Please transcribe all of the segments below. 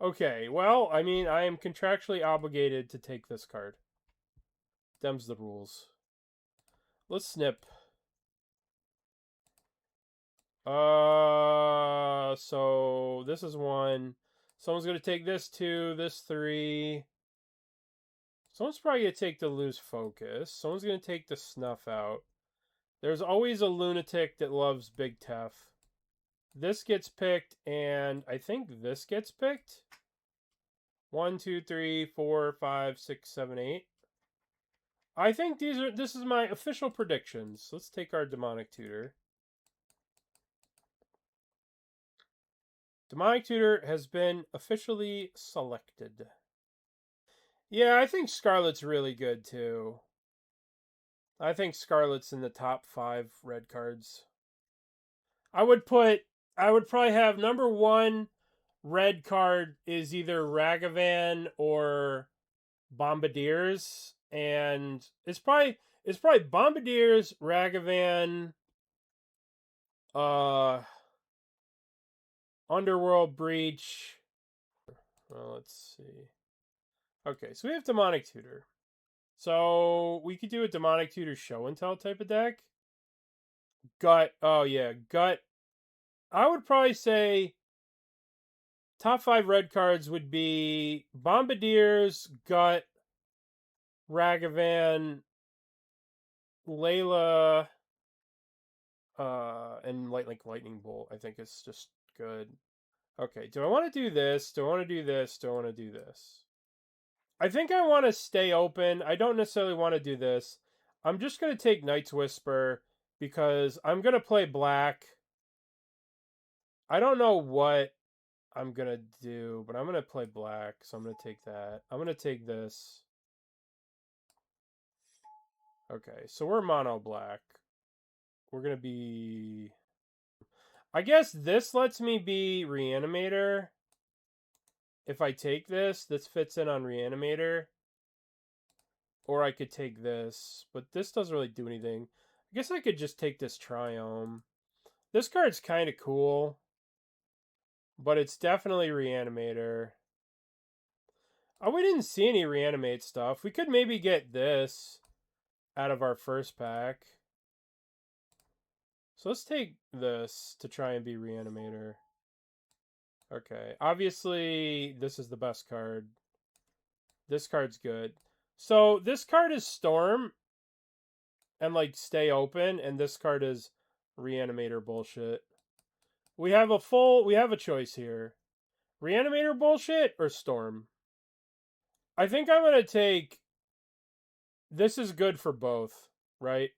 Okay, well, I mean, I am contractually obligated to take this card. Them's the rules. Let's snip. So this is one. Someone's gonna take this two, this three. Someone's probably gonna take the lose focus. Someone's gonna take the snuff out. There's always a lunatic that loves Big Tef. This gets picked, and I think this gets picked. 1, 2, 3, 4, 5, 6, 7, 8. I think this is my official predictions. Let's take our demonic tutor. Demonic tutor has been officially selected. Yeah, I think Scarlet's really good too. I think Scarlet's in the top 5 red cards. I would probably have number 1 red card is either Ragavan or Bombardiers, and it's probably Bombardiers, Ragavan, Underworld Breach. Well, let's see. Okay, so we have Demonic Tutor. So we could do a Demonic Tutor show and tell type of deck. Gut. Oh yeah, Gut. I would probably say top 5 red cards would be Bombardiers, Gut, Ragavan, Layla, and Lightning Bolt. I think it's just good. Okay, do I want to do this? Do I want to do this? Do I want to do this? I think I want to stay open. I don't necessarily want to do this. I'm just going to take Night's Whisper because I'm going to play black. I don't know what I'm going to do, but I'm going to play black, so I'm going to take that. I'm going to take this. Okay, so we're mono black. We're going to be... I guess this lets me be Reanimator. If I take this fits in on Reanimator. Or I could take this, but this doesn't really do anything. I guess I could just take this Triome. This card's kind of cool, but it's definitely Reanimator. Oh, we didn't see any Reanimate stuff. We could maybe get this out of our first pack. So let's take this to try and be Reanimator. Okay, obviously this is the best card. This card's good. So this card is Storm and stay open, and this card is Reanimator bullshit. We have a choice here. Reanimator bullshit or Storm? I think I'm going to take... This is good for both, right?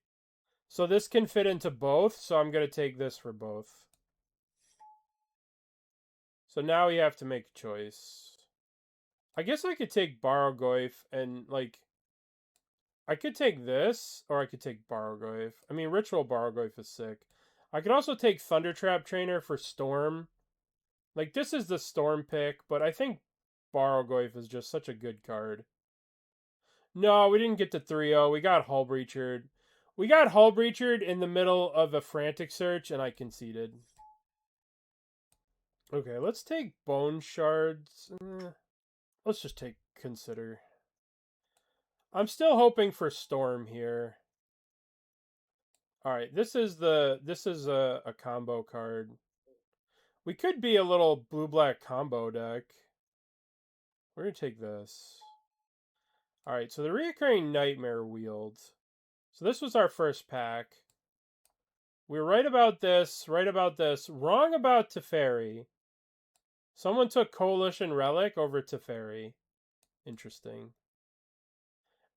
So this can fit into both, so I'm going to take this for both. So now we have to make a choice. I guess I could take Bargoyf and, I could take this, or I could take Bargoyf. I mean, Ritual Bargoyf is sick. I could also take Thundertrap Trainer for Storm. This is the Storm pick, but I think Bargoyf is just such a good card. No, we didn't get to 3-0. We got Hull Breachered. We got Hull Breachered in the middle of a frantic search, and I conceded. Okay, let's take Bone Shards. Let's just take Consider. I'm still hoping for Storm here. Alright, this is a combo card. We could be a little blue-black combo deck. We're going to take this. Alright, so the Reoccurring Nightmare Wield. So this was our first pack. We were right about this, wrong about Teferi. Someone took Coalition Relic over Teferi. Interesting.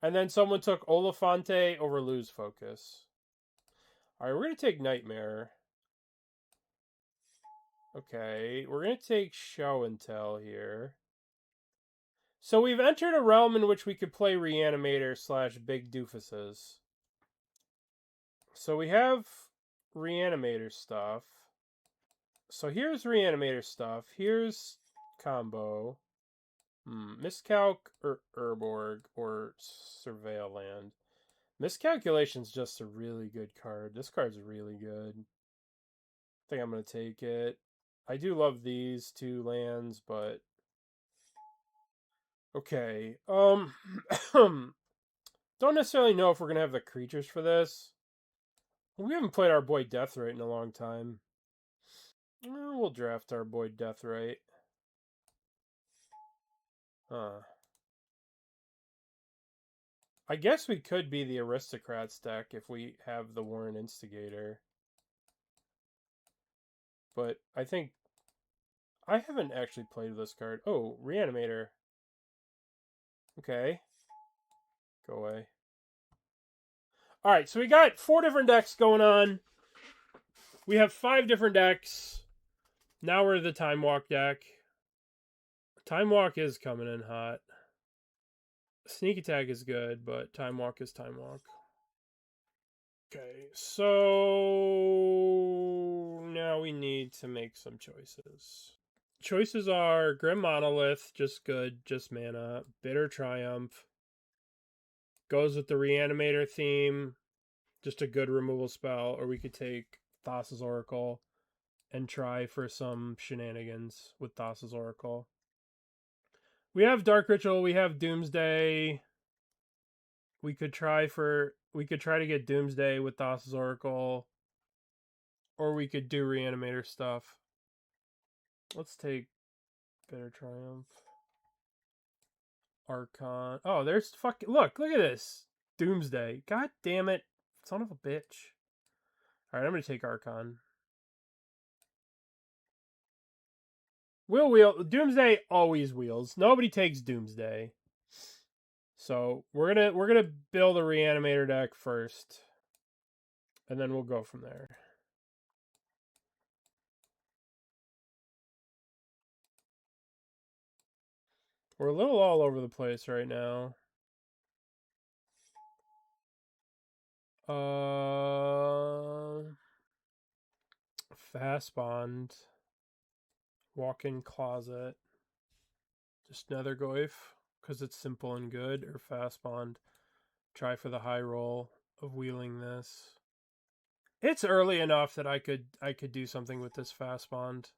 And then someone took Olafante over Lose Focus. Alright, we're going to take Nightmare. Okay, we're going to take Show and Tell here. So we've entered a realm in which we could play Reanimator / Big Doofuses. So we have Reanimator stuff. So here's Reanimator stuff. Here's combo. Miscalc or Urborg or Surveil Land. Miscalculation's just a really good card. This card's really good. I think I'm going to take it. I do love these 2 lands, but Okay. Don't necessarily know if we're gonna have the creatures for this. We haven't played our boy Deathrite in a long time. We'll draft our boy Deathrite. Huh. I guess we could be the Aristocrats deck if we have the Warren Instigator. But I think I haven't actually played this card. Oh, Reanimator. Okay. Go away. Alright, so we got 4 different decks going on. We have 5 different decks. Now we're the Time Walk deck. Time Walk is coming in hot. Sneak Attack is good, but Time Walk is Time Walk. Okay, so now we need to make some choices. Choices are Grim Monolith, just good, just mana. Bitter Triumph. Goes with the Reanimator theme, just a good removal spell. Or we could take Thassa's Oracle and try for some shenanigans with Thassa's Oracle. We have Dark Ritual, we have Doomsday. We could try to get Doomsday with Thassa's Oracle. Or we could do Reanimator stuff. Let's take Bitter Triumph. Archon. Oh, there's fucking... Look at this. Doomsday. God damn it. Son of a bitch. Alright, I'm going to take Archon. We'll wheel. Doomsday always wheels. Nobody takes Doomsday. So we're gonna build a Reanimator deck first. And then we'll go from there. We're a little all over the place right now. Fast Bond. Walk-in Closet. Just Nethergoyf, because it's simple and good, or Fast Bond. Try for the high roll of wheeling this. It's early enough that I could do something with this Fast Bond.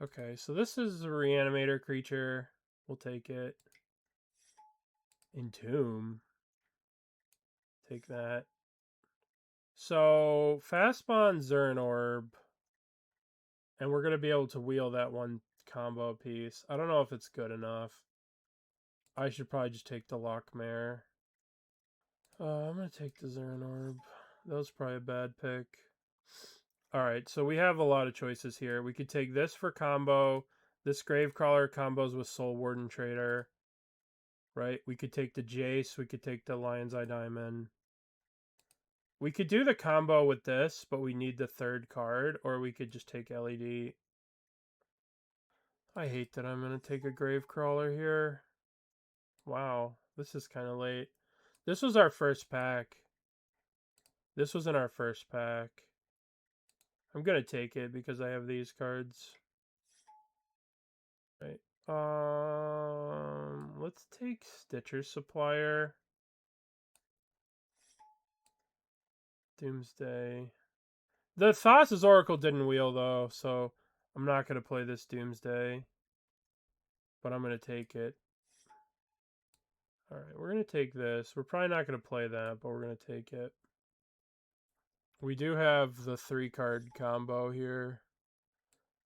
Okay, so this is a Reanimator creature. We'll take it. Entomb. Take that. So, Fastbond Zern Orb. And we're going to be able to wheel that one combo piece. I don't know if it's good enough. I should probably just take the Lockmare. I'm going to take the Zern Orb. That was probably a bad pick. Alright, so we have a lot of choices here. We could take this for combo. This Gravecrawler combos with Soul Warden Trader. Right? We could take the Jace. We could take the Lion's Eye Diamond. We could do the combo with this, but we need the third card. Or we could just take LED. I hate that I'm going to take a Gravecrawler here. Wow, this is kind of late. This was our first pack. This was in our first pack. I'm going to take it because I have these cards. Right. Let's take Stitcher Supplier. Doomsday. The Thassa's Oracle didn't wheel though, so I'm not going to play this Doomsday. But I'm going to take it. Alright, we're going to take this. We're probably not going to play that, but we're going to take it. We do have the 3-card combo here.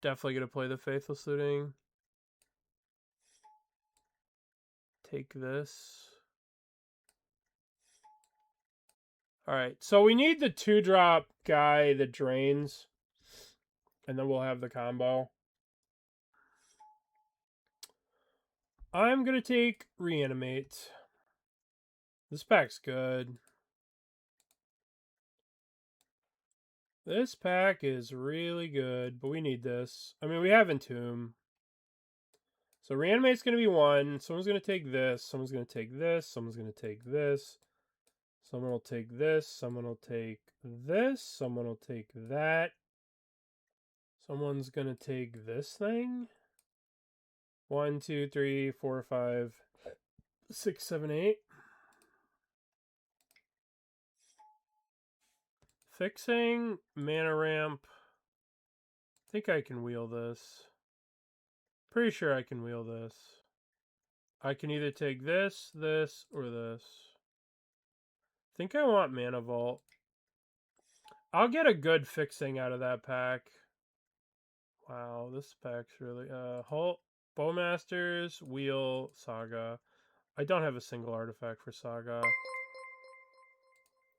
Definitely going to play the Faithless Looting. Take this. Alright, so we need the 2-drop guy that drains. And then we'll have the combo. I'm going to take Reanimate. This pack's good. This pack is really good, but we need this. I mean, we have Entomb. So Reanimate's going to be 1. Someone's going to take this. Someone's going to take this. Someone's going to take this. Someone will take this. Someone will take this. Someone will take that. Someone's going to take this thing. 1, 2, 3, 4, 5, 6, 7, 8. Fixing, mana ramp. I think I can wheel this. Pretty sure I can wheel this. I can either take this, this, or this. I think I want Mana Vault. I'll get a good fixing out of that pack. Wow, this pack's really... Halt, Bowmasters, Wheel, Saga. I don't have a single artifact for Saga.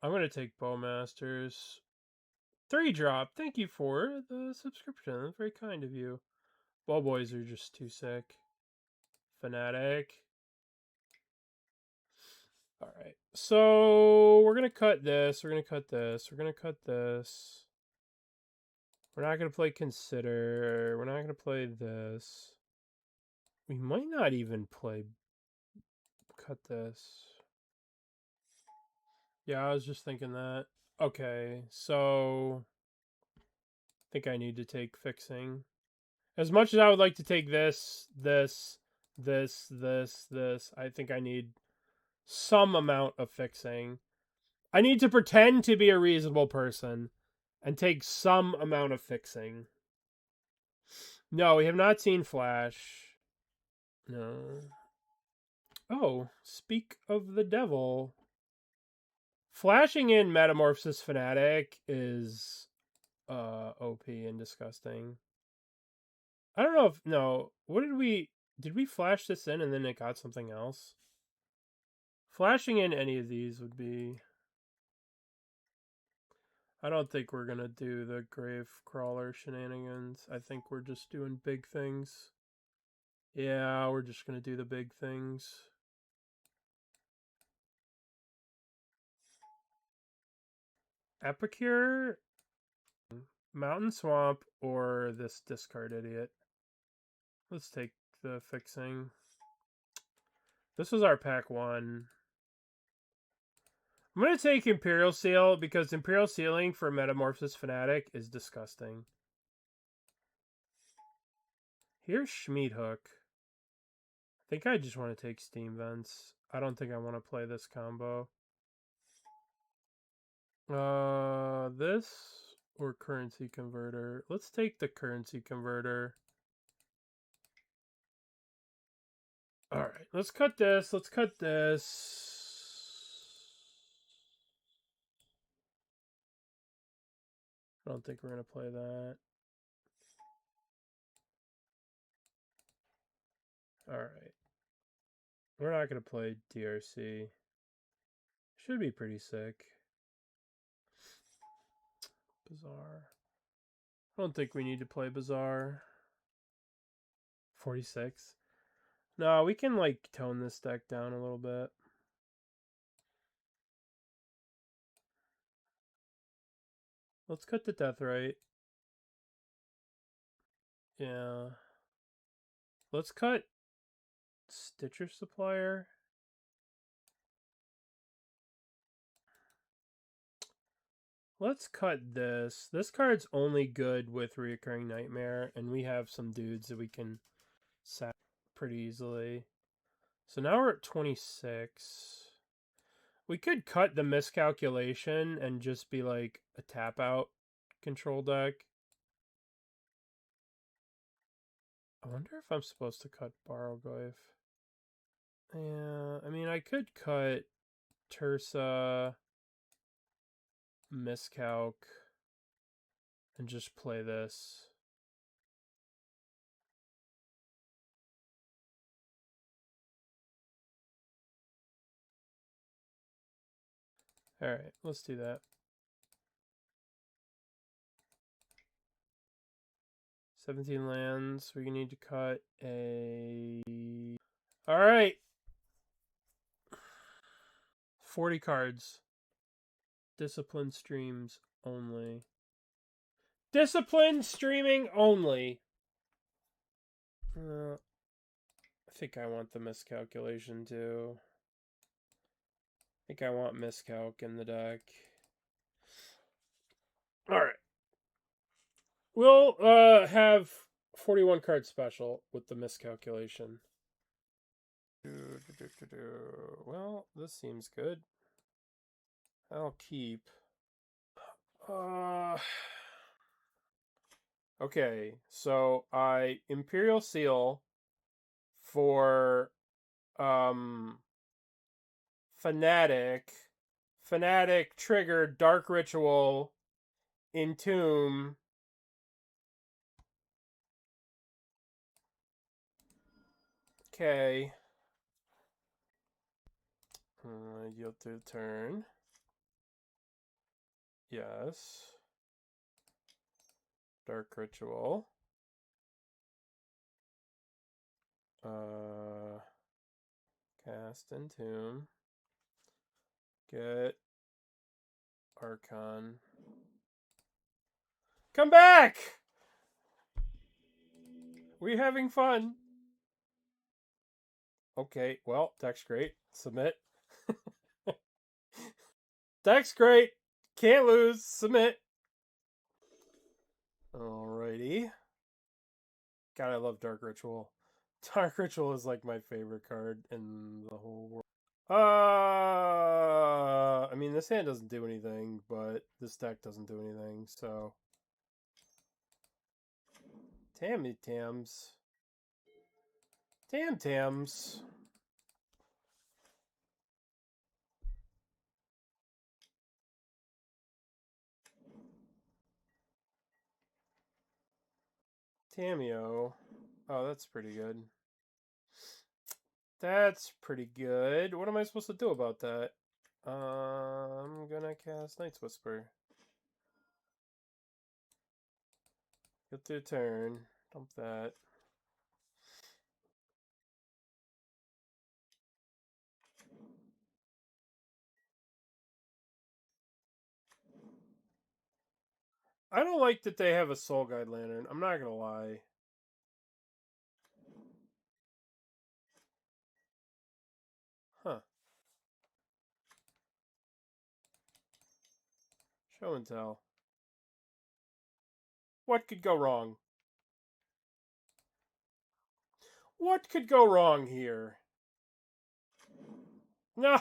I'm going to take Bowmasters. 3-drop. Thank you for the subscription. That's very kind of you. Ball boys are just too sick. Fanatic. Alright. So, we're going to cut this. We're going to cut this. We're going to cut this. We're not going to play Consider. We're not going to play this. We might not even play... Cut this. Yeah, I was just thinking that. Okay, so... I think I need to take Fixing. As much as I would like to take this, this, I think I need some amount of fixing. I need to pretend to be a reasonable person and take some amount of fixing. No, we have not seen Flash. No. Oh, speak of the devil. Flashing in Metamorphosis Fanatic is OP and disgusting. I don't know if... No. What did we... Did we flash this in and then it got something else? Flashing in any of these would be... I don't think we're going to do the Grave Crawler shenanigans. I think we're just doing big things. Yeah, we're just going to do the big things. Epicure, Mountain Swamp, or this Discard Idiot. Let's take the fixing. This was our pack 1. I'm going to take Imperial Seal because Imperial Sealing for Metamorphosis Fanatic is disgusting. Here's Schmied Hook. I think I just want to take Steam Vents. I don't think I want to play this combo. This or Currency Converter? Let's take the Currency Converter. Alright, let's cut this. Let's cut this. I don't think we're going to play that. Alright. We're not going to play DRC. Should be pretty sick. Bazaar. I don't think we need to play Bazaar. 46. No, we can like tone this deck down a little bit. Let's cut the Deathrite. Yeah. Let's cut Stitcher Supplier. Let's cut this. This card's only good with Reoccurring Nightmare, and we have some dudes that we can sack pretty easily. So now we're at 26. We could cut the Miscalculation and just be like a tap out control deck. I wonder if I'm supposed to cut Barrowglyph. Yeah, I mean, I could cut Tersa, Miscalc, and just play this. Alright, let's do that. 17 lands. We need to cut a... Alright. 40 cards. Discipline streams only. Discipline streaming only. I think I want the Miscalculation too. I think I want Miscalc in the deck. Alright. We'll have 41 card special with the Miscalculation. Well, this seems good. I'll keep. Okay, so I Imperial Seal for Fanatic. Fanatic trigger Dark Ritual, Entomb. Okay. Yield through the turn. Yes. Dark Ritual. Cast Entomb. Get Archon. Come back! We're having fun. Okay, well, deck's great. Submit. Deck's great. Can't lose. Submit. Alrighty. God, I love Dark Ritual. Dark Ritual is like my favorite card in the whole world. I mean, this hand doesn't do anything, but this deck doesn't do anything, so. Tammy Tams. Tam Tams. Tamio. Oh, that's pretty good. That's pretty good. What am I supposed to do about that? I'm gonna cast Night's Whisper. Get through turn. Dump that. I don't like that they have a Soul Guide Lantern. I'm not gonna lie. Huh. Show and tell. What could go wrong? What could go wrong here? No!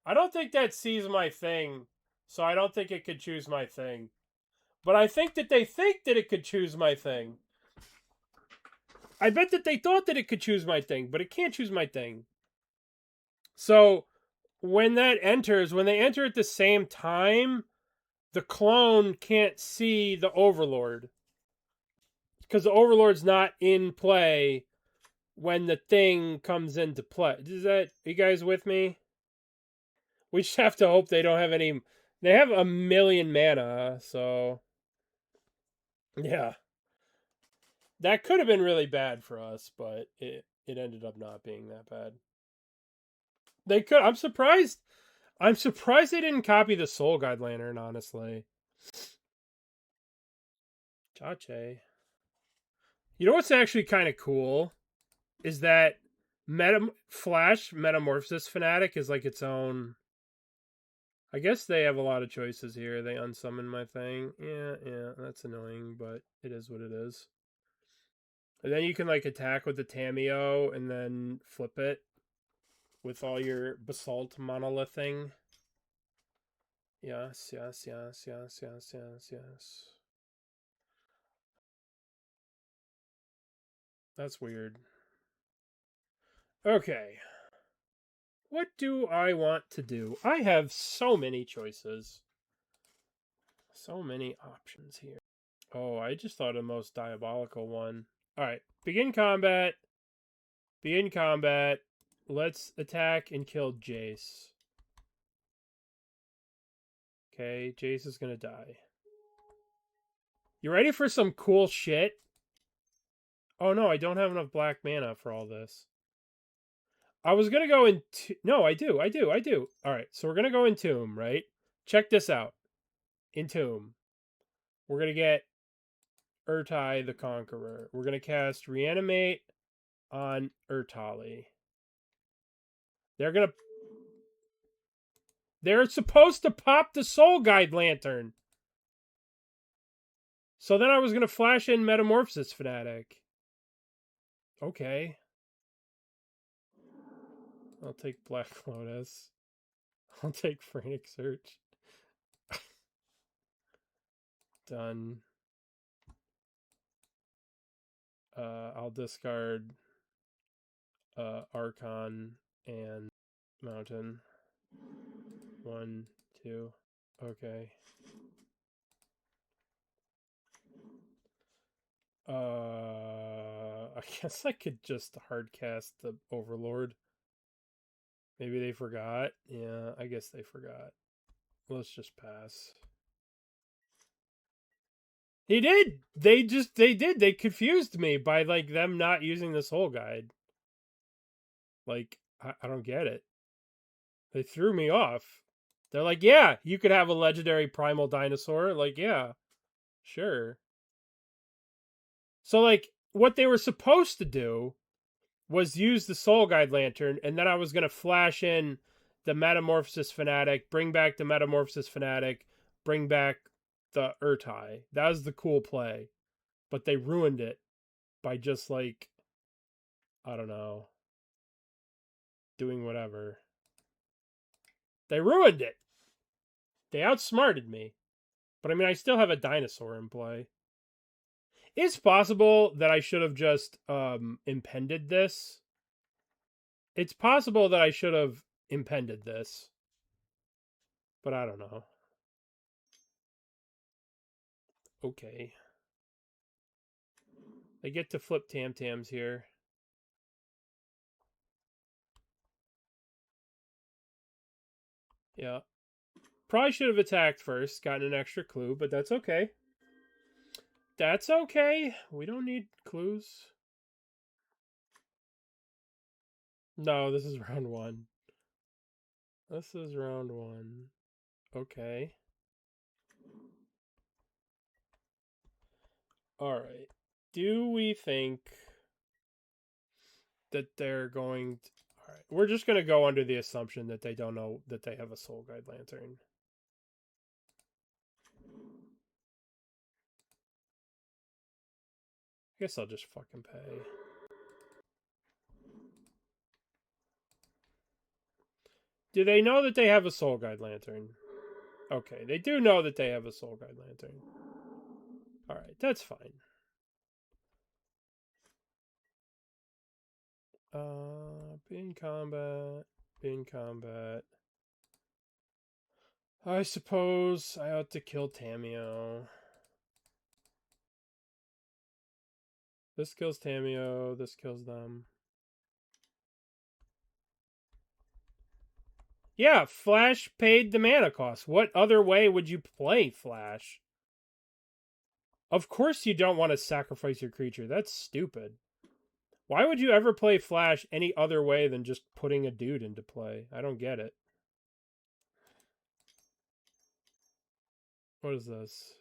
I don't think that sees my thing, so I don't think it could choose my thing. But I think that they think that it could choose my thing. I bet that they thought that it could choose my thing, but it can't choose my thing. So when that enters, when they enter at the same time, the clone can't see the Overlord. Because the Overlord's not in play when the thing comes into play. Are you guys with me? We just have to hope they don't have any. They have 1,000,000 mana, so. Yeah. That could have been really bad for us, but it ended up not being that bad. They could. I'm surprised they didn't copy the Soul Guide Lantern, honestly. Chache. You know what's actually kind of cool? Is that Flash Metamorphosis Fanatic is like its own. I guess they have a lot of choices here. They unsummon my thing. Yeah, that's annoying, but it is what it is. And then you can like attack with the Tamio and then flip it with all your basalt monolithing. Yes. That's weird. Okay. What do I want to do? I have so many choices. So many options here. Oh, I just thought of the most diabolical one. Alright. Begin combat. Let's attack and kill Jace. Okay, Jace is gonna die. You ready for some cool shit? Oh no, I don't have enough black mana for all this. I was gonna go in. No, I do. All right, so we're gonna go Entomb, right? Check this out. Entomb. We're gonna get Urtai the Conqueror. We're gonna cast Reanimate on Urtali. They're supposed to pop the Soul Guide Lantern. So then I was gonna flash in Metamorphosis Fanatic. Okay. I'll take Black Lotus. I'll take Frantic Search. Done. I'll discard Archon and Mountain. 1, 2. Okay. I guess I could just hardcast the Overlord. Maybe they forgot. Yeah, I guess they forgot. Let's just pass. He did. They did. They confused me by like them not using this whole guide. Like I don't get it. They threw me off. They're like, yeah, you could have a legendary primal dinosaur. Like, yeah, sure. So like what they were supposed to do was use the Soul Guide Lantern, and then I was gonna flash in the Metamorphosis Fanatic, bring back the Metamorphosis Fanatic, bring back the Urtai. That was the cool play. But they ruined it by just like, I don't know, doing whatever. They ruined it. They outsmarted me. But I mean, I still have a dinosaur in play. It's possible that I should have just impended this. It's possible that I should have impended this. But I don't know. Okay. They get to flip Tam-Tams here. Yeah. Probably should have attacked first, gotten an extra clue, but that's okay. That's okay. We don't need clues. No, this is round 1. This is round 1. Okay. Alright. Do we think that they're going to... Alright. We're just going to go under the assumption that they don't know that they have a Soul Guide Lantern. I guess I'll just fucking pay. Do they know that they have a Soul Guide Lantern? Okay, they do know that they have a Soul Guide Lantern. Alright, that's fine. Be in combat. Be in combat. I suppose I ought to kill Tamiyo. This kills Tamiyo. This kills them. Yeah, Flash paid the mana cost. What other way would you play Flash? Of course you don't want to sacrifice your creature. That's stupid. Why would you ever play Flash any other way than just putting a dude into play? I don't get it. What is this?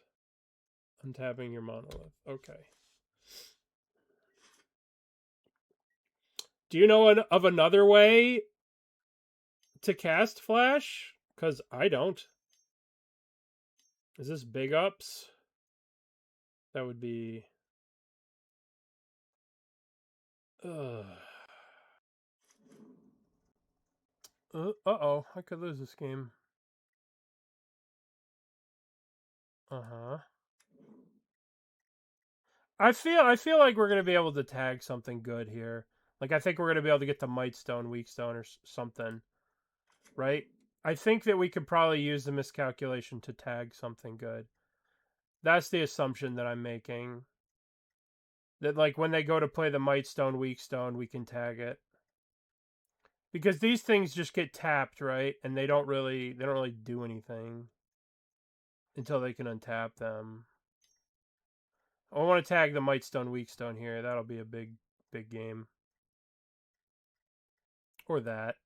Untapping your monolith. Okay. Do you know of another way to cast Flash? Because I don't. Is this big ups? That would be... Uh-oh, I could lose this game. Uh-huh. I feel like we're going to be able to tag something good here. Like, I think we're going to be able to get the Mightstone, Weakstone, or something. Right? I think that we could probably use the miscalculation to tag something good. That's the assumption that I'm making. That, like, when they go to play the Mightstone, Weakstone, we can tag it. Because these things just get tapped, right? And they don't really do anything until they can untap them. I want to tag the Mightstone, Weakstone here. That'll be a big game. Or that.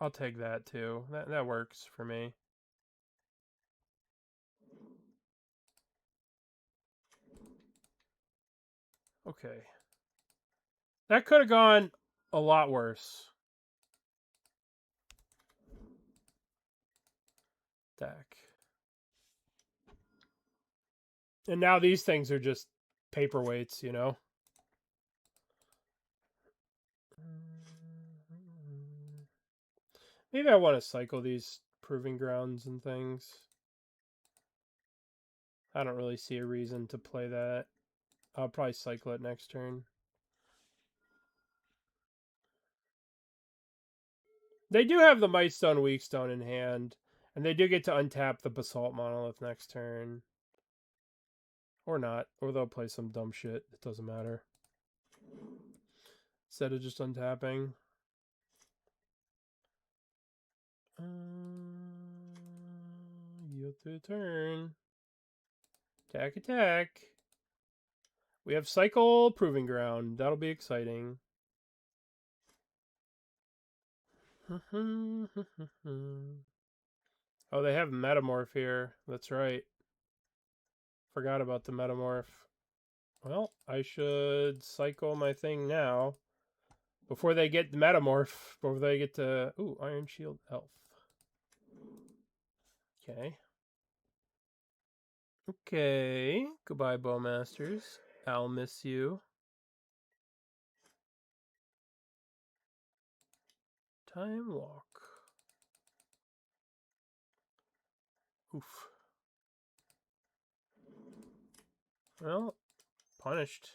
I'll take that too. That works for me. Okay. That could have gone a lot worse. Deck. And now these things are just paperweights, you know? Maybe I want to cycle these proving grounds and things. I don't really see a reason to play that. I'll probably cycle it next turn. They do have the Mightstone, Weakstone in hand, and they do get to untap the Basalt Monolith next turn. Or not, or they'll play some dumb shit. It doesn't matter. Instead of just untapping. Yield to a turn. Attack, attack. We have Cycle Proving Ground. That'll be exciting. Oh, they have Metamorph here. That's right. Forgot about the Metamorph. Well, I should cycle my thing now. Before they get the Metamorph. Before they get to... Ooh, Iron Shield Elf. Okay. Okay. Goodbye, Bowmasters. I'll miss you. Time Walk. Oof. Well, punished.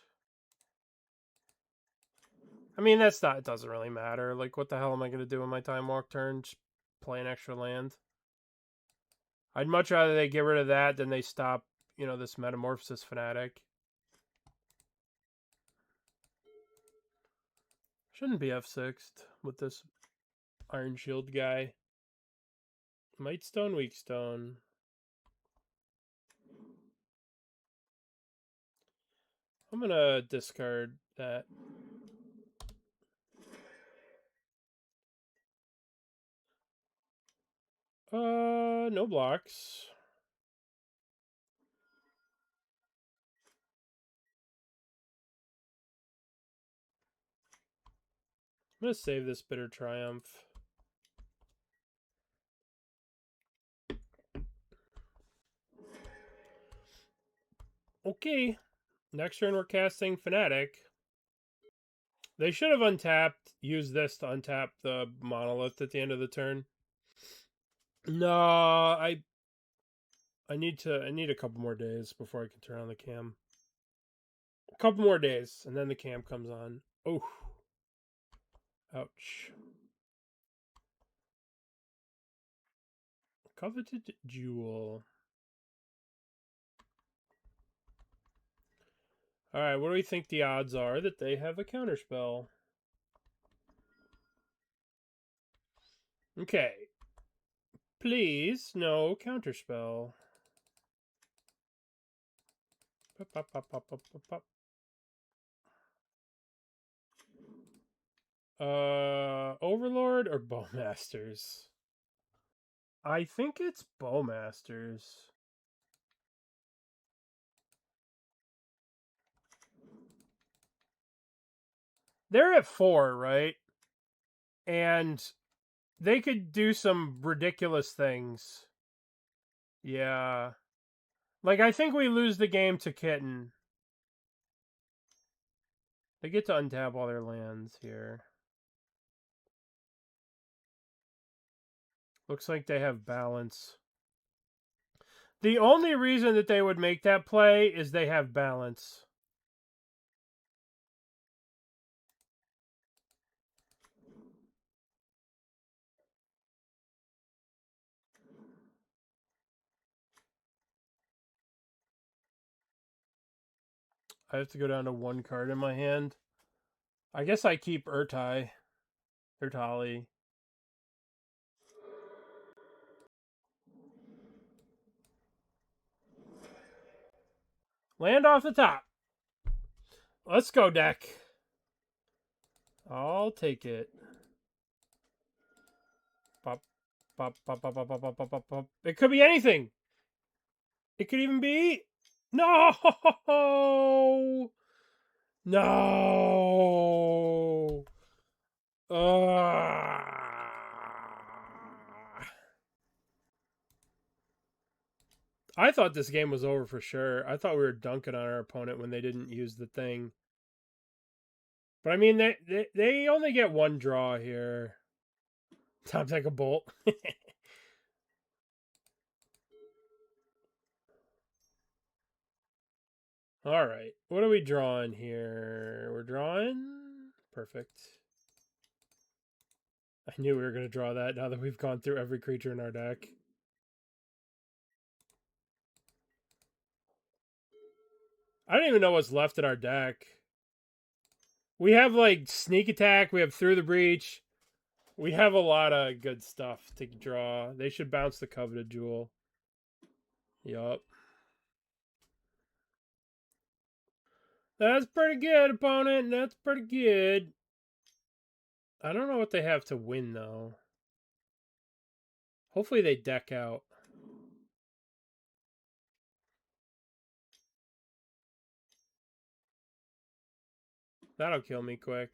I mean, that's not... It doesn't really matter. Like, what the hell am I going to do in my Time Walk turn? Just play an extra land? I'd much rather they get rid of that than they stop, you know, this Metamorphosis Fanatic. Shouldn't be F6'd with this Iron Shield guy. Mightstone, Weakstone. I'm gonna discard that. No blocks. I'm gonna save this Bitter Triumph. Okay. Next turn we're casting Fanatic. They should have untapped, used this to untap the Monolith at the end of the turn. No, I need a couple more days before I can turn on the cam. A couple more days, and then the cam comes on. Oh. Ouch. Coveted Jewel. Alright, what do we think the odds are that they have a counterspell? Okay. Please, no counterspell. Pop, pop, pop, pop, pop, pop, pop. Overlord or Bowmasters? I think it's Bowmasters. They're at 4, right? And they could do some ridiculous things. Yeah. Like, I think we lose the game to Kitten. They get to untap all their lands here. Looks like they have balance. The only reason that they would make that play is they have balance. I have to go down to 1 card in my hand. I guess I keep Urtali. Land off the top. Let's go, deck. I'll take it. Pop, pop, pop, pop, pop, pop, pop, pop, pop, pop. It could be anything. It could even be... No! No! I thought this game was over for sure. I thought we were dunking on our opponent when they didn't use the thing. But I mean, they only get 1 draw here. Sounds like a bolt. All right. What are we drawing here? We're drawing... Perfect. I knew we were going to draw that now that we've gone through every creature in our deck. I don't even know what's left in our deck. We have, like, Sneak Attack. We have Through the Breach. We have a lot of good stuff to draw. They should bounce the Coveted Jewel. Yup. That's pretty good, opponent. That's pretty good. I don't know what they have to win, though. Hopefully they deck out. That'll kill me quick.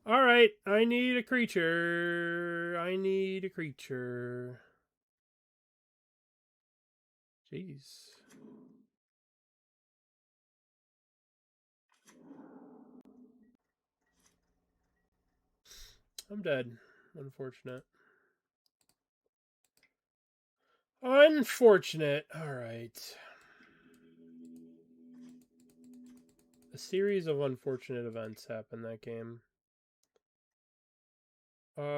Alright, I need a creature. I need a creature. Jeez. I'm dead. Unfortunate. Unfortunate. Alright. A series of unfortunate events happened that game. Let's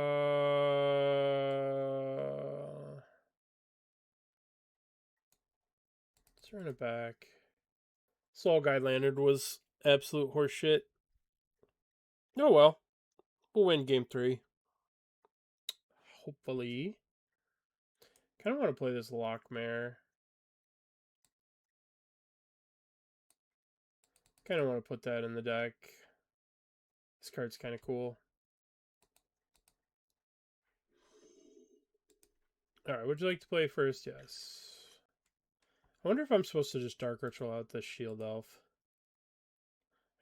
run it back. Soul Guide Lantern was absolute horseshit. Oh well. We'll win game 3. Hopefully. Kind of want to play this Lockmare. Kind of want to put that in the deck. This card's kind of cool. Alright, would you like to play first? Yes. I wonder if I'm supposed to just Dark Ritual out the Shield Elf.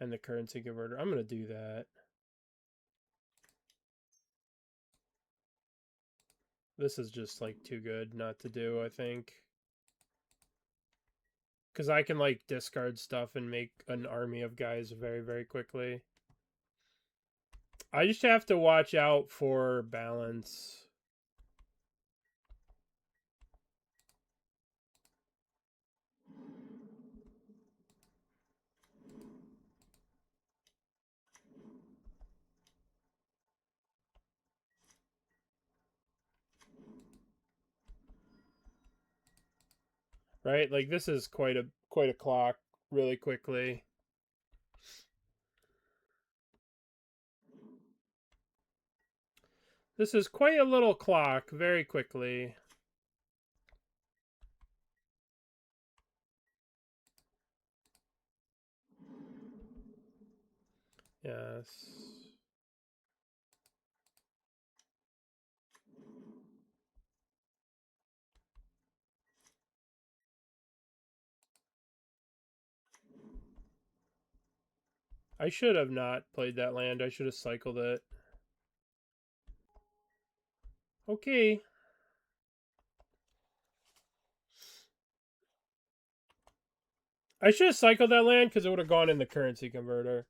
And the Currency Converter. I'm going to do that. This is just, like, too good not to do, I think. Because I can, like, discard stuff and make an army of guys very, very quickly. I just have to watch out for balance. Right? Like, this is quite a clock really quickly. This is quite a little clock very quickly. Yes. I should have not played that land. I should have cycled it. Okay. I should have cycled that land because it would have gone in the Currency Converter.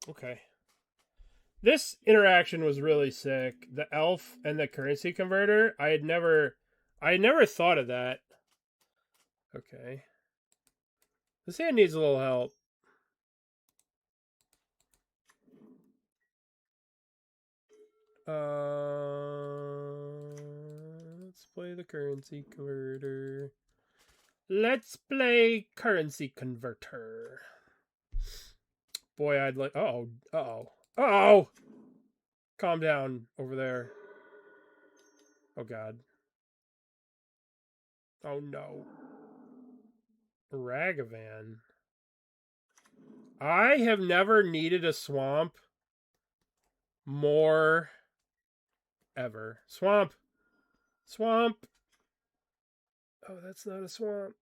Okay. This interaction was really sick. The elf and the Currency Converter. I had never thought of that. Okay. This hand needs a little help. Let's play the Currency Converter. Let's play Currency Converter. Boy, I'd like... Uh-oh. Uh-oh. Uh-oh! Calm down over there. Oh, God. Oh, no. Ragavan. I have never needed a swamp more ever. Swamp. Swamp. Oh, that's not a swamp.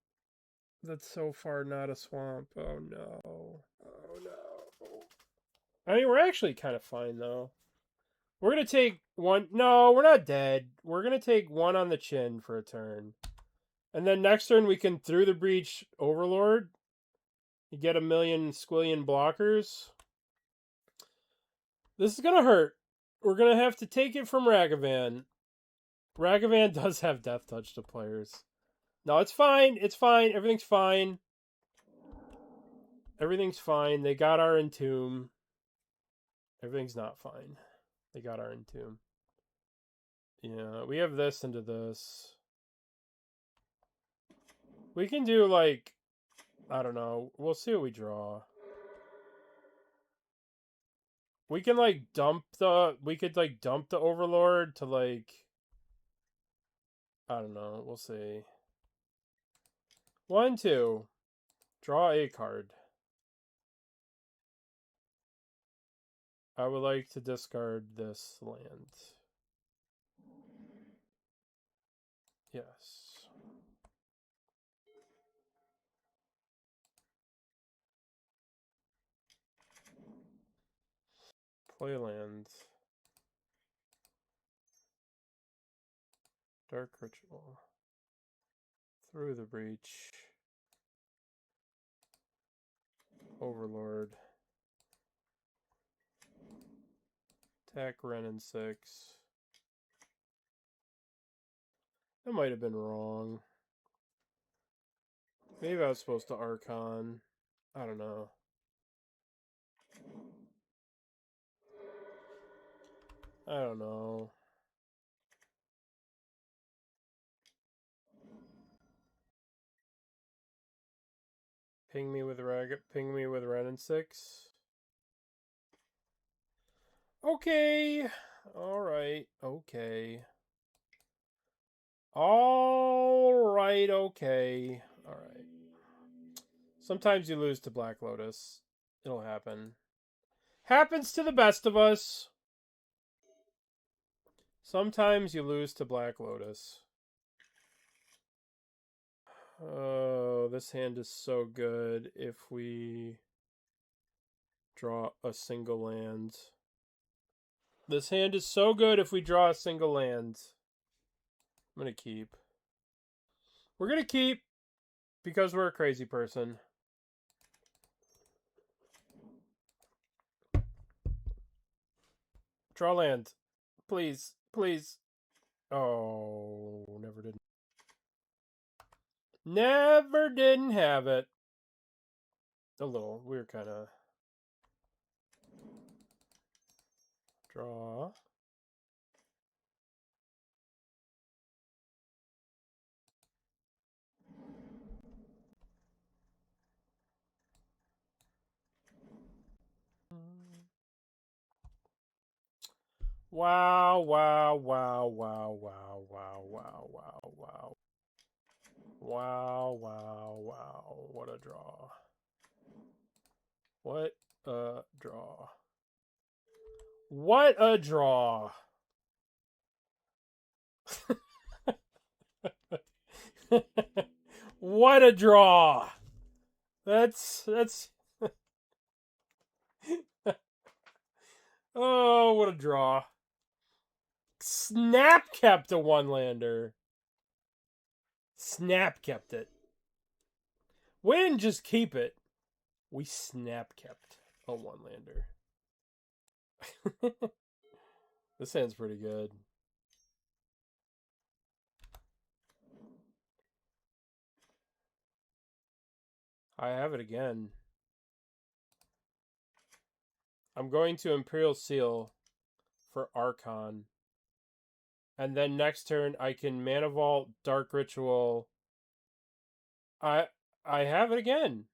That's so far not a swamp. Oh, no. Oh, no. I mean, we're actually kind of fine, though. We're going to take one... No, we're not dead. We're going to take one on the chin for a turn. And then next turn, we can Through the Breach Overlord. You get 1,000,000 squillion blockers. This is going to hurt. We're going to have to take it from Ragavan. Ragavan does have Death Touch to players. No, it's fine. It's fine. Everything's fine. Everything's fine. They got our Entomb. Everything's not fine. They got our Entomb. Yeah, we have this into this. We can do, like, I don't know. We'll see what we draw. We can, like, dump the... We could, like, dump the Overlord to, like... I don't know. We'll see. 1, 2. Draw a card. I would like to discard this land. Yes. Play land. Dark Ritual. Through the Breach. Overlord. Attack Renin 6. That might have been wrong. Maybe I was supposed to Archon. I don't know. I don't know. Ping me with Renin 6. Okay. Alright. Okay. Alright, okay. Alright. Sometimes you lose to Black Lotus. It'll happen. Happens to the best of us. Sometimes you lose to Black Lotus. Oh, this hand is so good if we draw a single land. This hand is so good if we draw a single land. I'm going to keep. We're going to keep because we're a crazy person. Draw land. Please. Please. Oh, never did. Never didn't have it. A little. We were kind of... Draw. Wow, wow, wow, wow, wow, wow, wow, wow, wow. Wow, wow, wow. What a draw. What a draw. What a draw. What a draw. That's Oh, what a draw. Snap kept a one-lander. Snap kept it. We didn't just keep it. We snap kept a one-lander. This hand's pretty good. I have it again. I'm going to Imperial Seal for Archon. And then next turn I can Mana Vault, Dark Ritual. I have it again.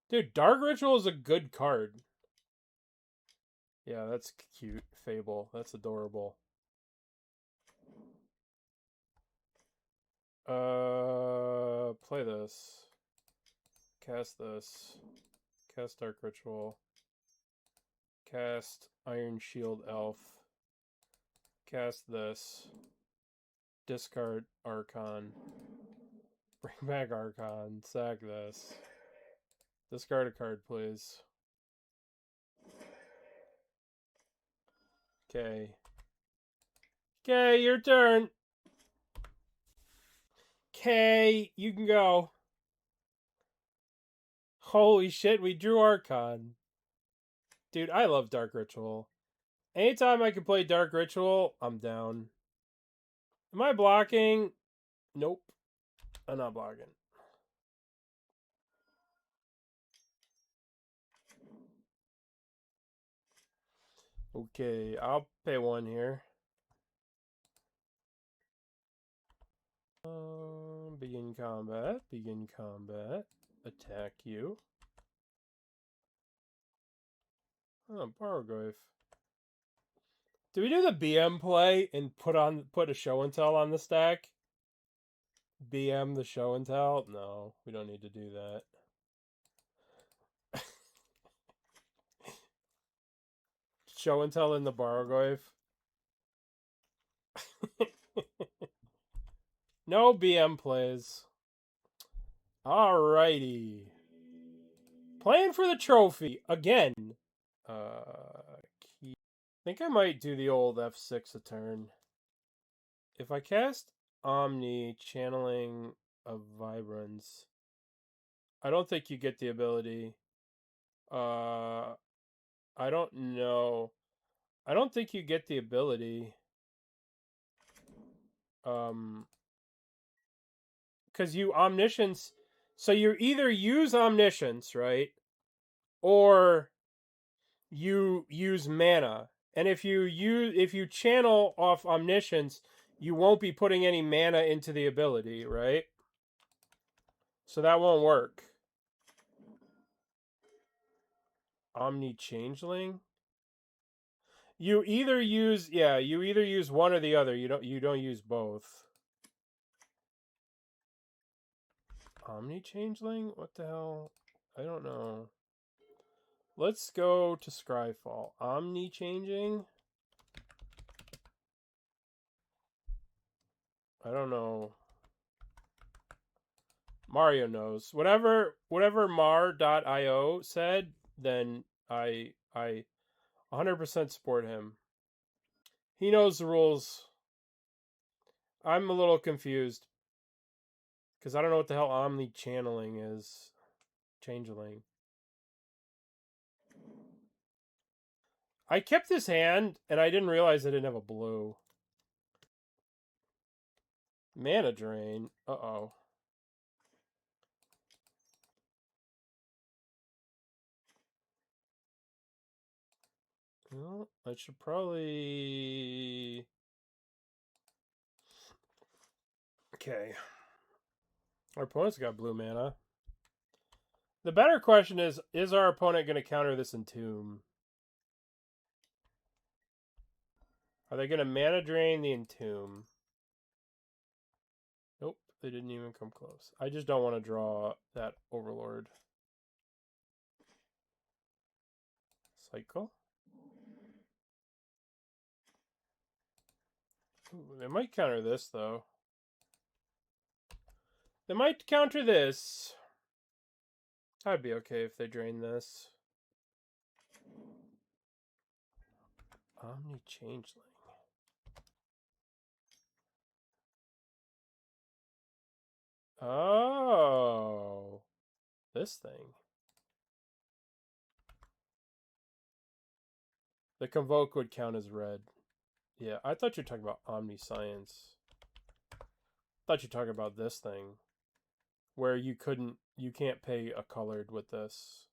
Dude, Dark Ritual is a good card. Yeah, that's cute. Fable. That's adorable. Play this. Cast this. Cast Dark Ritual. Cast Iron Shield Elf. Cast this. Discard Archon. Bring back Archon. Sack this. Discard a card, please. Okay. Okay, your turn. Okay, you can go. Holy shit, we drew Archon. Dude, I love Dark Ritual. Anytime I can play Dark Ritual, I'm down. Am I blocking? Nope. I'm not blocking. Okay, I'll pay 1 here. Begin combat. Begin combat. Attack you. Oh, Bargoyf. Do we do the BM play and put a show and tell on the stack? BM the show and tell? No, we don't need to do that. Show and tell in the Bargoyf. No BM plays. Alrighty. Playing for the trophy again. I think I might do the old F6 a turn. If I cast Omni, channeling of Vibrance, I don't think you get the ability. I don't know. I don't think you get the ability. Because you Omniscience. So you either use Omniscience, right? Or you use mana. And if you channel off Omniscience, you won't be putting any mana into the ability, right? So that won't work. Omni Changeling? You either use one or the other. You don't use both. Omni Changeling? What the hell? I don't know. Let's go to Scryfall. Omni Changing? I don't know. Mario knows. Whatever mar.io said, then I 100% support him. He knows the rules. I'm a little confused because I don't know what the hell Omni Channeling is. Changeling. I kept this hand and I didn't realize I didn't have a blue. Mana drain. Uh-oh. Well, I should probably... Okay. Our opponent's got blue mana. The better question is our opponent going to counter this Entomb? Are they going to mana drain the Entomb? Nope, they didn't even come close. I just don't want to draw that Overlord. Cycle? Ooh, they might counter this, though. They might counter this. I'd be okay if they drain this. Omni Changeling. Oh. This thing. The Convoke would count as red. Yeah, I thought you were talking about Omniscience. I thought you were talking about this thing. Where you can't pay a colored with this.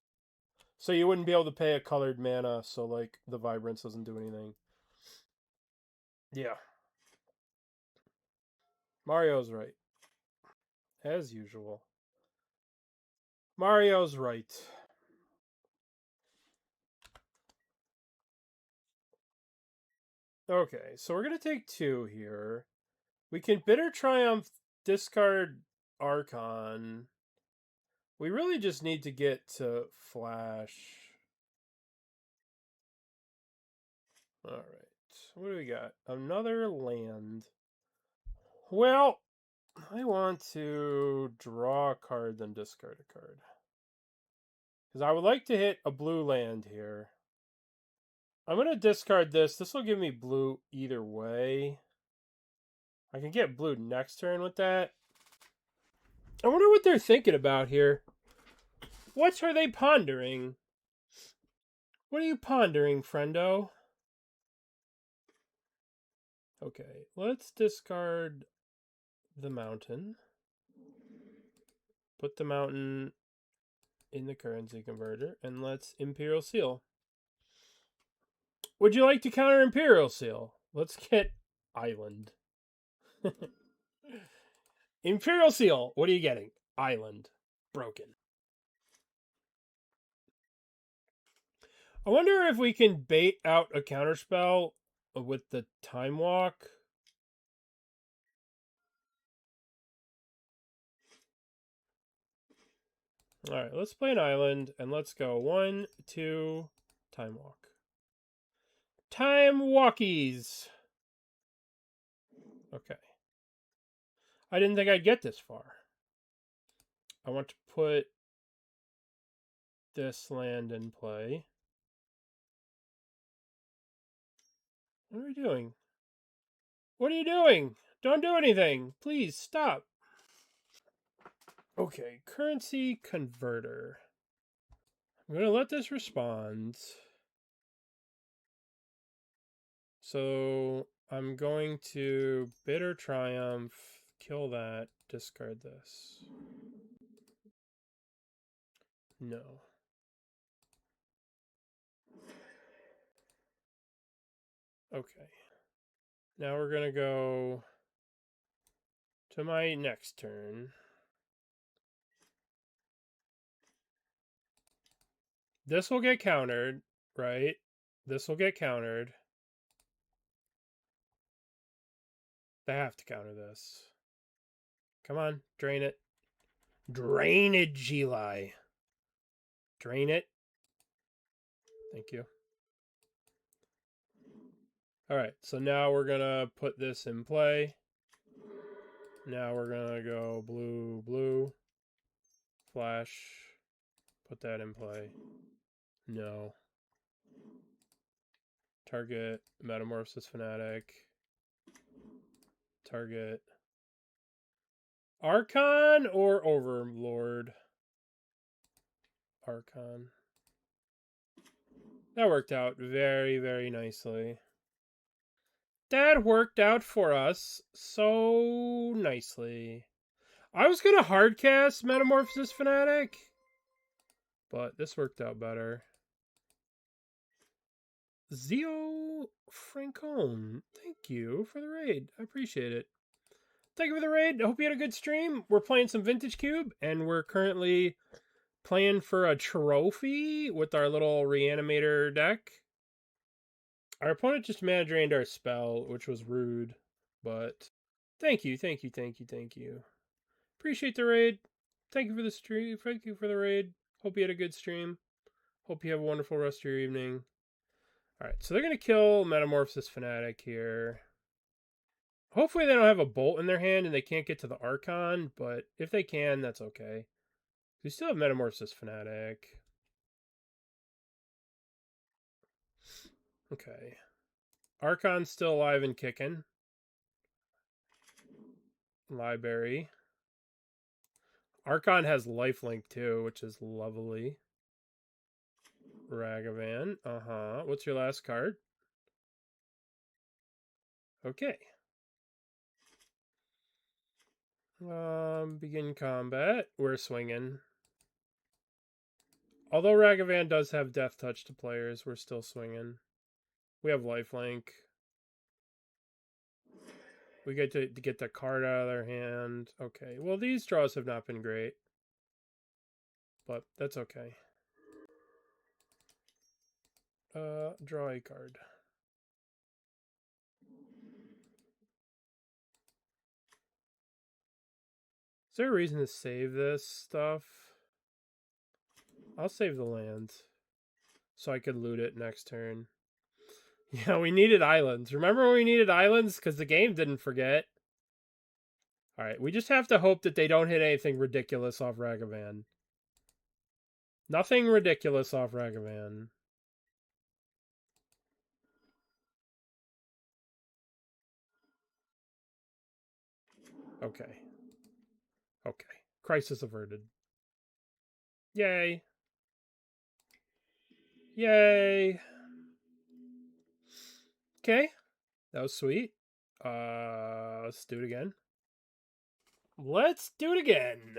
So you wouldn't be able to pay a colored mana, so like the Vibrance doesn't do anything. Yeah. Mario's right. As usual. Mario's right. Okay, so we're going to take 2 here. We can Bitter Triumph, discard Archon. We really just need to get to Flash. Alright, what do we got? Another land. Well, I want to draw a card, then discard a card. Because I would like to hit a blue land here. I'm going to discard this. This will give me blue either way. I can get blue next turn with that. I wonder what they're thinking about here. What are they pondering? What are you pondering, friendo? Okay, let's discard the mountain. Put the mountain in the currency converter, and let's Imperial Seal. Would you like to counter Imperial Seal? Let's get Island. Imperial Seal, what are you getting? Island. Broken. I wonder if we can bait out a counterspell with the Time Walk. Alright, let's play an island, and let's go 1, 2, Time Walk. Time Walkies! Okay. I didn't think I'd get this far. I want to put this land in play. What are we doing? What are you doing? Don't do anything! Please, stop! Okay, currency converter. I'm going to let this respond. So I'm going to Bitter Triumph, kill that, discard this. No. Okay. Now we're going to go to my next turn. This will get countered, right? This will get countered. They have to counter this. Come on, drain it. Drain it, Geli. Drain it. Thank you. Alright, so now we're going to put this in play. Now we're going to go blue, blue. Flash. Put that in play. No. Target Metamorphosis Fanatic. Target Archon or Overlord? Archon. That worked out very, very nicely. That worked out for us so nicely. I was going to hardcast Metamorphosis Fanatic, but this worked out better. Zio Francone, thank you for the raid. I appreciate it. Thank you for the raid. I hope you had a good stream. We're playing some Vintage Cube, and we're currently playing for a trophy with our little Reanimator deck. Our opponent just mana drained our spell, which was rude, but thank you, thank you, thank you, thank you. Appreciate the raid. Thank you for the stream. Thank you for the raid. Hope you had a good stream. Hope you have a wonderful rest of your evening. Alright, so they're going to kill Metamorphosis Fanatic here. Hopefully they don't have a bolt in their hand and they can't get to the Archon, but if they can, that's okay. We still have Metamorphosis Fanatic. Okay. Archon's still alive and kicking. Library. Archon has lifelink too, which is lovely. Ragavan. What's your last card? Okay. Begin combat. We're swinging. Although Ragavan does have Death Touch to players, we're still swinging. We have lifelink. We get to get the card out of their hand. Okay. Well, these draws have not been great. But that's okay. Draw a card. Is there a reason to save this stuff? I'll save the land. So I could loot it next turn. Yeah, we needed islands. Remember when we needed islands? Because the game didn't forget. Alright, we just have to hope that they don't hit anything ridiculous off Ragavan. Nothing ridiculous off Ragavan. Okay. Okay. Crisis averted. Yay. Yay. Okay. That was sweet. Let's do it again. Let's do it again.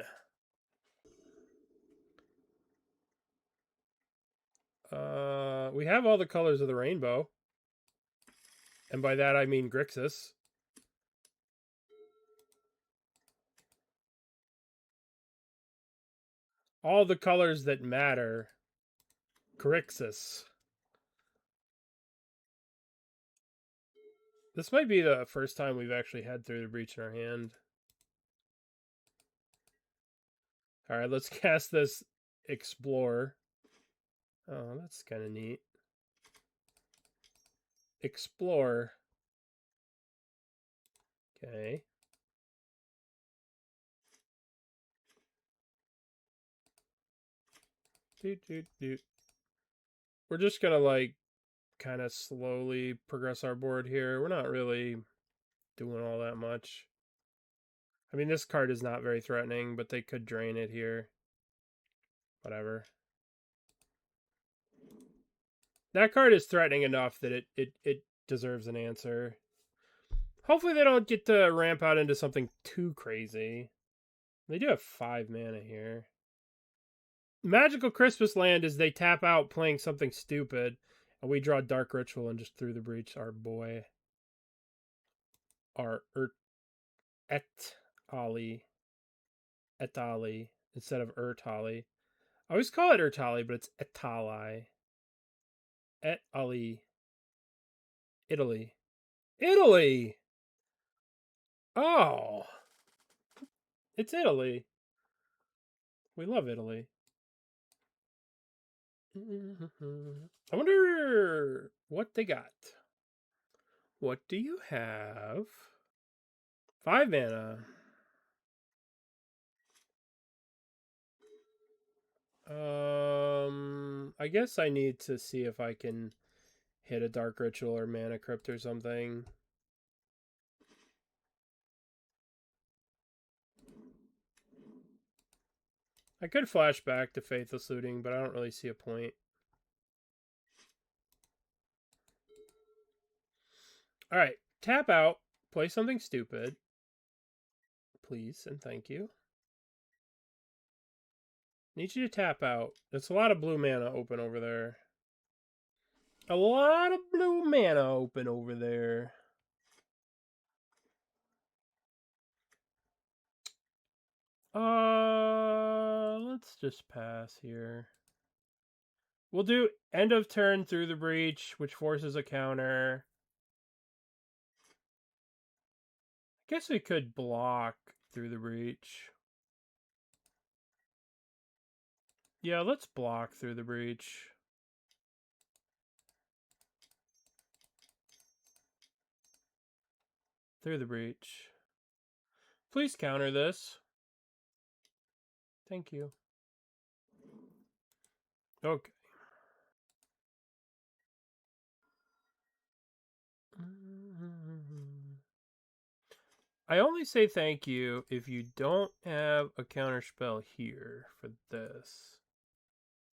We have all the colors of the rainbow. And by that I mean Grixis. All the colors that matter. Grixis. This might be the first time we've actually had Through the Breach in our hand. Alright, let's cast this Explore. Oh, that's kind of neat. Explore. Okay. We're just gonna like kind of slowly progress our board here. We're not really doing all that much. I mean, this card is not very threatening, but they could drain it here. Whatever. That card is threatening enough that it deserves an answer. Hopefully they don't get to ramp out into something too crazy. They do have 5 mana here. Magical Christmas Land is they tap out playing something stupid, and we draw Dark Ritual and just Through the Breach our boy. Our Etali instead of Ertali. I always call it Ertali, but it's Etali. Etali. Italy. Italy! Oh! It's Italy. We love Italy. I wonder what they got. What do you have? 5 mana. I guess I need to see if I can hit a Dark Ritual or Mana Crypt or something. I could flash back to Faithless Looting, but I don't really see a point. Alright, tap out, play something stupid. Please and thank you. Need you to tap out. There's a lot of blue mana open over there. A lot of blue mana open over there. Let's just pass here. We'll do end of turn Through the Breach, which forces a counter. I guess we could block Through the Breach. Yeah, let's block Through the Breach. Through the Breach. Please counter this. Thank you. Okay. I only say thank you if you don't have a counter spell here for this.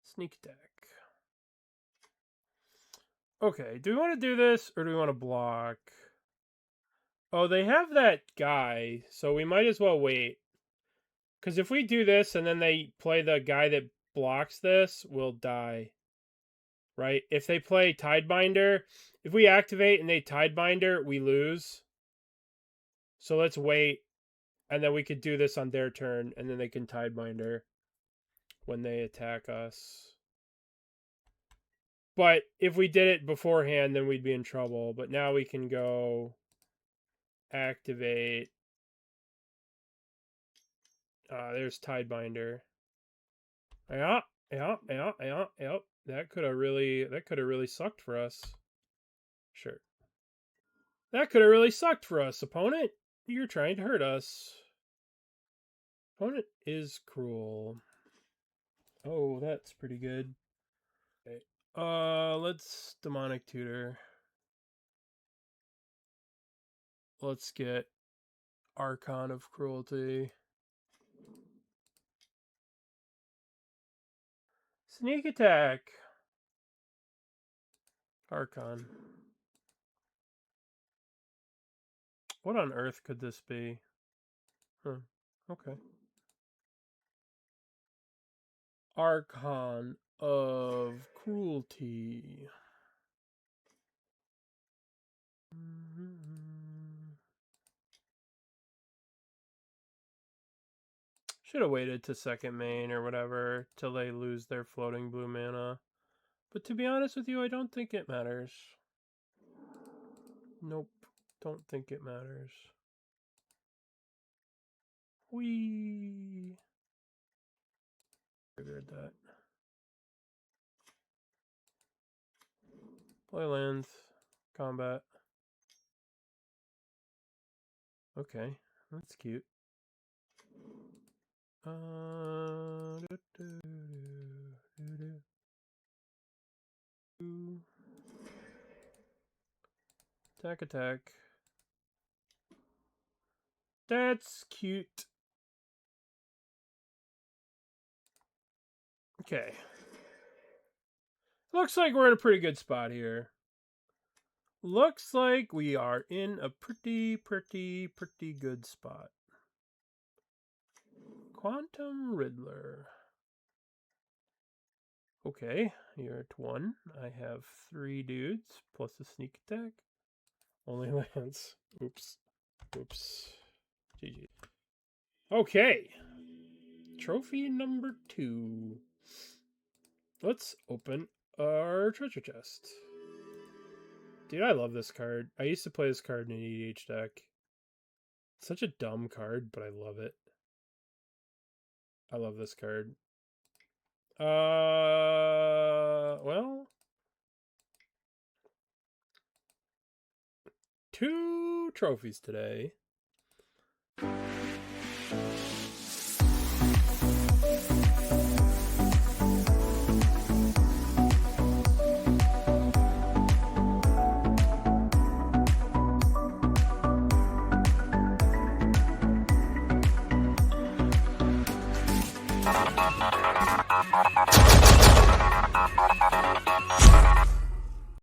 Sneak attack. Okay, do we want to do this or do we want to block? Oh, they have that guy, so we might as well wait. Because if we do this and then they play the guy that blocks this, we'll die. Right? If they play Tidebinder, if we activate and they Tidebinder, we lose. So let's wait, and then we could do this on their turn, and then they can Tidebinder when they attack us. But if we did it beforehand, then we'd be in trouble. But now we can go activate. There's Tidebinder. Yeah. That could have really sucked for us. Sure. That could have really sucked for us, opponent. You're trying to hurt us. Opponent is cruel. Oh, that's pretty good. Okay. Let's Demonic Tutor. Let's get Archon of Cruelty. Sneak attack. Archon. What on earth could this be? Huh. Okay. Archon of Cruelty. Should have waited to second main or whatever till they lose their floating blue mana. But to be honest with you, I don't think it matters. Nope. Don't think it matters. Whee! Figured that. Play lands. Combat. Okay. That's cute. Attack, attack. That's cute. Okay. Looks like we're in a pretty good spot here. Looks like we are in a pretty good spot. Quantum Riddler. Okay, you're at 1. I have 3 dudes plus a sneak attack. Only lands. Oops. Oops. GG. Okay. Trophy number 2. Let's open our treasure chest. Dude, I love this card. I used to play this card in an EDH deck. It's such a dumb card, but I love it. I love this card. Well, 2 trophies today.